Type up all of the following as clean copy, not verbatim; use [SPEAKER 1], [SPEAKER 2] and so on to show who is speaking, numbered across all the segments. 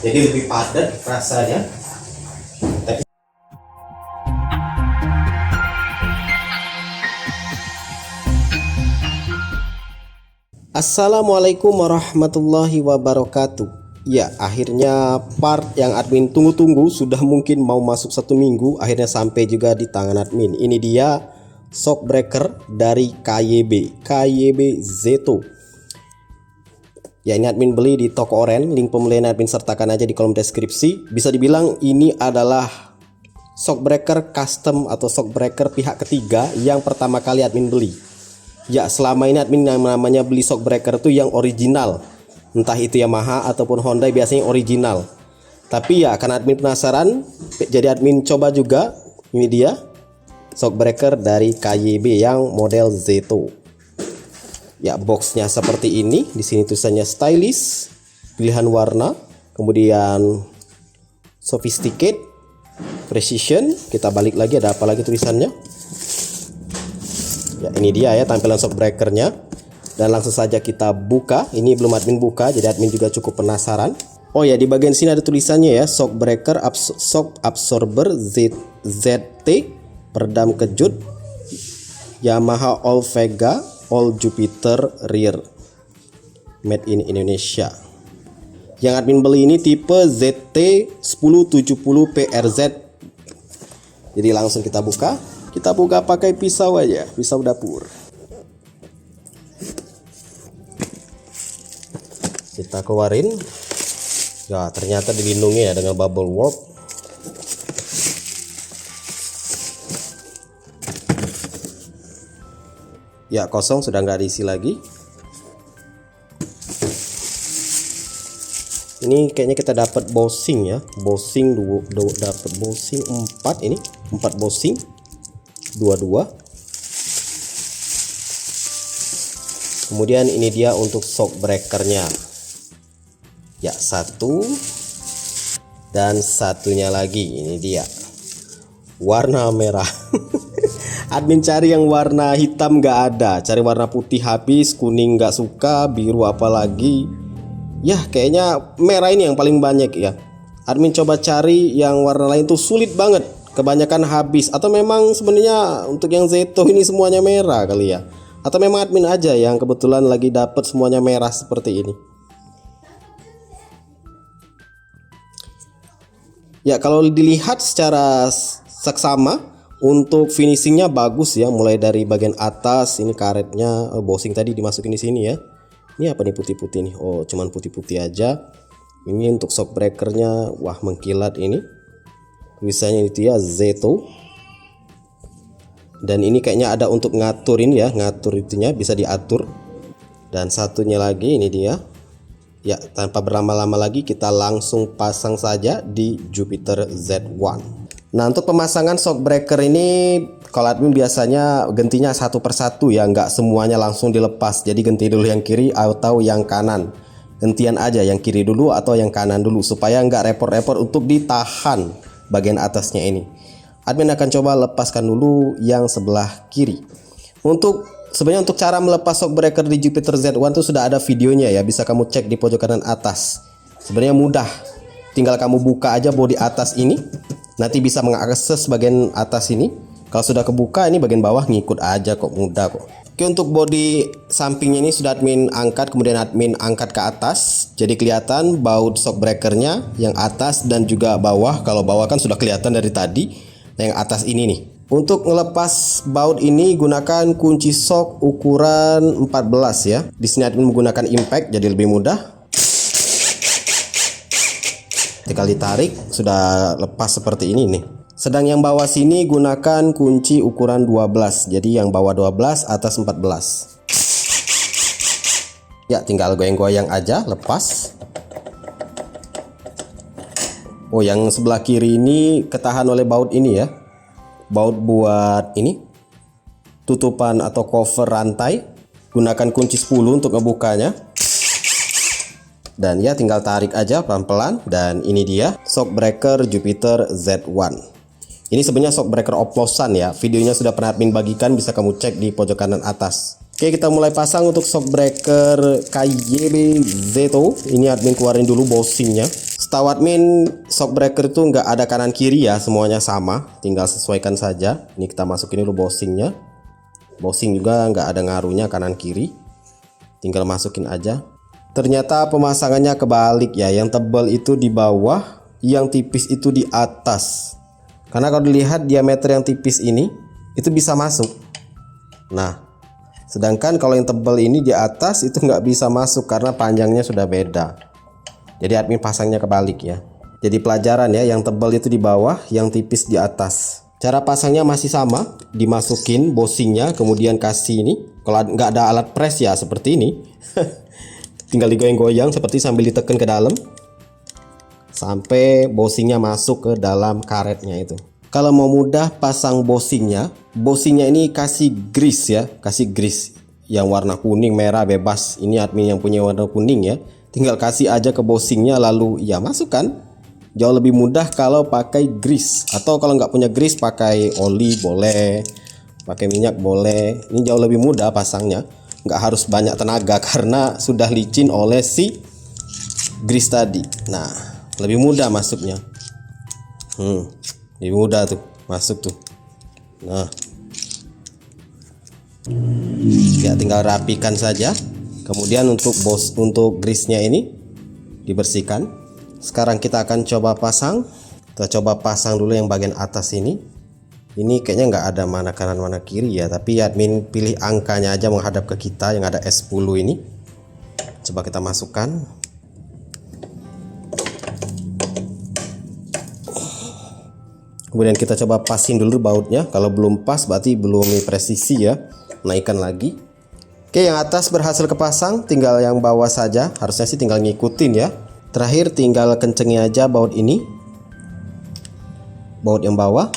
[SPEAKER 1] jadi lebih padat rasanya. Tapi Assalamualaikum warahmatullahi wabarakatuh. Ya, akhirnya part yang admin tunggu-tunggu sudah mungkin mau masuk 1 minggu, akhirnya sampai juga di tangan admin. Ini dia shockbreaker dari KYB Zeto. Ya, ini admin beli di toko oren, link pembelian admin sertakan aja di kolom deskripsi. Bisa dibilang ini adalah shockbreaker custom atau shockbreaker pihak ketiga yang pertama kali admin beli. Ya, selama ini admin yang namanya beli shockbreaker itu yang original, entah itu Yamaha ataupun Honda, biasanya original. Tapi ya karena admin penasaran, jadi admin coba juga. Ini dia shockbreaker dari KYB yang model Zeto. Ya, boxnya seperti ini. Di sini tulisannya stylish, pilihan warna, kemudian sophisticated, precision. Kita balik lagi, ada apa lagi tulisannya? Ya, ini dia ya tampilan shockbreakernya. Dan langsung saja kita buka. Ini belum admin buka, jadi admin juga cukup penasaran. Oh ya, di bagian sini ada tulisannya ya, shockbreaker shock absorber ZT, peredam kejut, Yamaha All Vega All Jupiter rear, made in Indonesia. Yang admin beli ini tipe ZT 1070 PRZ. Jadi langsung kita buka. Kita buka pakai pisau aja, pisau dapur. Kita keluarin. Ya, ternyata dilindungi ya dengan bubble wrap. Ya, kosong, sudah nggak diisi lagi. Ini kayaknya kita dapat bosing ya, bosing dapat bosing 4 ini, 4 bosing, 22. Kemudian ini dia untuk shockbreakernya. Ya, 1 dan satunya lagi, ini dia warna merah. Admin cari yang warna hitam nggak ada, cari warna putih habis, kuning nggak suka, biru apalagi. Ya, kayaknya merah ini yang paling banyak ya. Admin coba cari yang warna lain tuh sulit banget, kebanyakan habis. Atau memang sebenarnya untuk yang Zeto ini semuanya merah kali ya. Atau memang admin aja yang kebetulan lagi dapet semuanya merah seperti ini. Ya, kalau dilihat secara seksama, untuk finishingnya bagus ya, mulai dari bagian atas ini karetnya, bosing tadi dimasukin di sini ya. Ini apa nih putih-putih nih? Oh, cuman putih-putih aja. Ini untuk shockbreakernya, wah mengkilat ini. Tulisannya itu ya Zeto. Dan ini kayaknya ada untuk ngatur ini ya, ngatur itunya bisa diatur. Dan satunya lagi ini dia. Ya, tanpa berlama-lama lagi kita langsung pasang saja di Jupiter Z1. Nah, untuk pemasangan shockbreaker ini kalau admin biasanya gentinya satu persatu ya, nggak semuanya langsung dilepas. Jadi ganti dulu yang kiri atau yang kanan. Gantian aja yang kiri dulu atau yang kanan dulu supaya nggak repot-repot untuk ditahan bagian atasnya ini. Admin akan coba lepaskan dulu yang sebelah kiri. Sebenarnya untuk cara melepas shockbreaker di Jupiter Z1 itu sudah ada videonya ya, bisa kamu cek di pojok kanan atas. Sebenarnya mudah, tinggal kamu buka aja bodi atas ini, nanti bisa mengakses bagian atas ini. Kalau sudah kebuka, ini bagian bawah ngikut aja kok, mudah kok. Oke, untuk bodi sampingnya ini sudah admin angkat, kemudian admin angkat ke atas, jadi kelihatan baut shockbreakernya yang atas dan juga bawah. Kalau bawah kan sudah kelihatan dari tadi. Nah, yang atas ini nih. Untuk ngelepas baut ini gunakan kunci shock ukuran 14 ya. Di sini admin menggunakan impact jadi lebih mudah. Ketika ditarik sudah lepas seperti ini nih. Sedang yang bawah sini gunakan kunci ukuran 12. Jadi yang bawah 12, atas 14. Ya, tinggal goyang-goyang aja lepas. Oh, yang sebelah kiri ini ketahan oleh baut ini ya. Baut buat ini tutupan atau cover rantai, gunakan kunci 10 untuk ngebukanya. Dan ya tinggal tarik aja pelan-pelan. Dan ini dia shockbreaker Jupiter Z1. Ini sebenarnya shockbreaker oplosan ya, videonya sudah pernah admin bagikan, bisa kamu cek di pojok kanan atas. Oke, kita mulai pasang untuk shockbreaker KYB Zeto. Ini admin keluarin dulu bosingnya. Setahu admin shockbreaker itu nggak ada kanan kiri ya, semuanya sama, tinggal sesuaikan saja. Ini kita masukin dulu bosingnya. Bosing juga nggak ada ngaruhnya kanan kiri, tinggal masukin aja. Ternyata pemasangannya kebalik ya, yang tebal itu di bawah, yang tipis itu di atas. Karena kalau dilihat diameter yang tipis ini itu bisa masuk. Nah, sedangkan kalau yang tebal ini di atas itu nggak bisa masuk karena panjangnya sudah beda. Jadi admin pasangnya kebalik ya. Jadi pelajaran ya, yang tebal itu di bawah, yang tipis di atas. Cara pasangnya masih sama, dimasukin bosingnya, kemudian kasih ini. Kalau nggak ada alat press ya seperti ini. Tinggal digoyang-goyang seperti sambil ditekan ke dalam sampai bosingnya masuk ke dalam karetnya itu. Kalau mau mudah pasang bosingnya ini kasih grease ya, kasih grease yang warna kuning, merah, bebas. Ini admin yang punya warna kuning ya. Tinggal kasih aja ke bosingnya lalu ya masukkan. Jauh lebih mudah kalau pakai grease, atau kalau nggak punya grease pakai oli boleh, pakai minyak boleh. Ini jauh lebih mudah pasangnya, nggak harus banyak tenaga karena sudah licin oleh si grease tadi. Nah, lebih mudah masuknya. Lebih mudah tuh masuk tuh. Nah, ya tinggal rapikan saja. Kemudian untuk grease-nya ini dibersihkan. Sekarang kita akan coba pasang. Kita coba pasang dulu yang bagian atas ini. Ini kayaknya nggak ada mana kanan mana kiri ya, tapi admin pilih angkanya aja menghadap ke kita yang ada S10 ini. Coba kita masukkan. Kemudian kita coba pasin dulu bautnya. Kalau belum pas berarti belum presisi ya. Naikkan lagi. Oke, yang atas berhasil kepasang, tinggal yang bawah saja. Harusnya sih tinggal ngikutin ya. Terakhir tinggal kencengin aja baut ini. Baut yang bawah.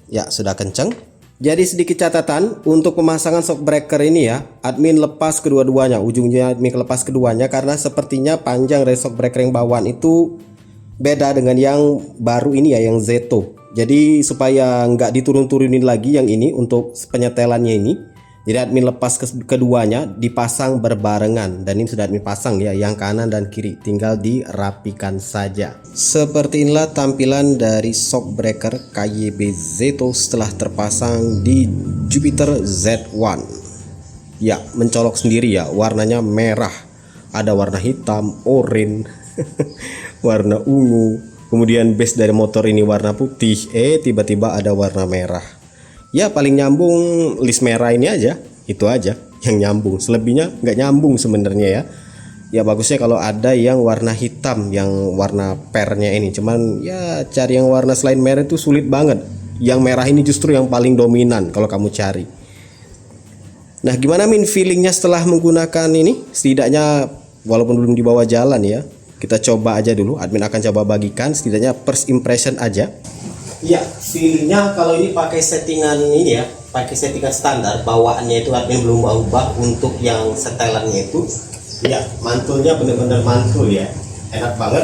[SPEAKER 1] Ya, sudah kenceng. Jadi sedikit catatan untuk pemasangan shockbreaker ini ya, admin lepas kedua-duanya, ujungnya admin lepas keduanya karena sepertinya panjang dari shockbreaker yang bawaan itu beda dengan yang baru ini ya, yang Zeto. Jadi supaya nggak diturun-turunin lagi yang ini untuk penyetelannya ini, jadi admin lepas keduanya dipasang berbarengan, dan ini sudah admin pasang ya, yang kanan dan kiri tinggal dirapikan saja. Seperti inilah tampilan dari shockbreaker KYB Zeto setelah terpasang di Jupiter Z1. Ya, mencolok sendiri ya, warnanya merah, ada warna hitam, oranye, warna ungu. Kemudian base dari motor ini warna putih, tiba-tiba ada warna merah. Ya paling nyambung list merah ini aja, itu aja yang nyambung. Selebihnya nggak nyambung sebenarnya ya. Ya bagusnya kalau ada yang warna hitam, yang warna pernya ini. Cuman ya cari yang warna selain merah itu sulit banget. Yang merah ini justru yang paling dominan kalau kamu cari. Nah, gimana Min feelingnya setelah menggunakan ini? Setidaknya walaupun belum dibawa jalan ya, kita coba aja dulu. Admin akan coba bagikan setidaknya first impression aja. Ya, feelingnya kalau ini pakai settingan ini ya, pakai settingan standar, bawaannya itu admin belum ubah. Untuk yang setelannya itu, ya mantulnya bener-bener mantul ya, enak banget,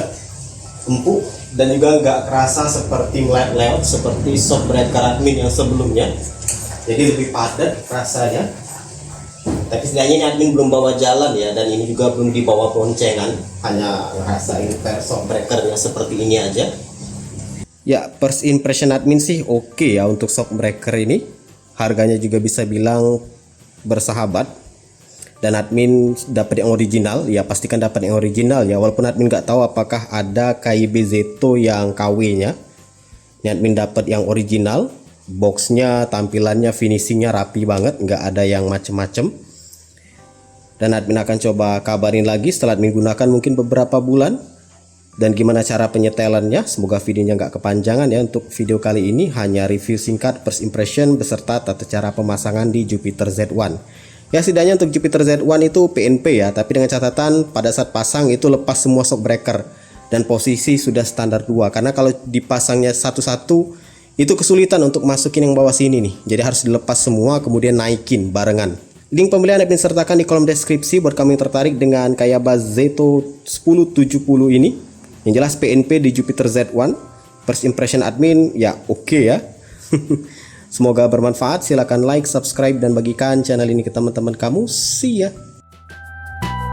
[SPEAKER 1] empuk, dan juga nggak kerasa seperti melewat seperti shockbreaker admin yang sebelumnya. Jadi lebih padat rasanya. Tapi setidaknya ini admin belum bawa jalan ya, dan ini juga belum dibawa boncengan, hanya ngerasain shockbreakernya seperti ini aja. Ya, first impression admin sih oke ya untuk shockbreaker ini. Harganya juga bisa bilang bersahabat. Dan admin dapat yang original, ya pastikan dapat yang original ya. Walaupun admin nggak tahu apakah ada KYB Zeto yang KW-nya. Ini admin dapat yang original. Boxnya, tampilannya, finishingnya rapi banget, nggak ada yang macem-macem. Dan admin akan coba kabarin lagi setelah admin gunakan mungkin beberapa bulan. Dan gimana cara penyetelannya, semoga videonya nggak kepanjangan ya. Untuk video kali ini hanya review singkat first impression beserta tata cara pemasangan di Jupiter Z1. Ya setidaknya untuk Jupiter Z1 itu PNP ya, tapi dengan catatan pada saat pasang itu lepas semua shockbreaker dan posisi sudah standar 2. Karena kalau dipasangnya satu-satu itu kesulitan untuk masukin yang bawah sini nih. Jadi harus dilepas semua kemudian naikin barengan. Link pembelian admin sertakan di kolom deskripsi buat kamu yang tertarik dengan KYB Zeto 1070 ini. Yang jelas PNP di Jupiter Z1. First impression admin ya oke ya. Semoga bermanfaat. Silahkan like, subscribe, dan bagikan channel ini ke teman-teman kamu. See ya.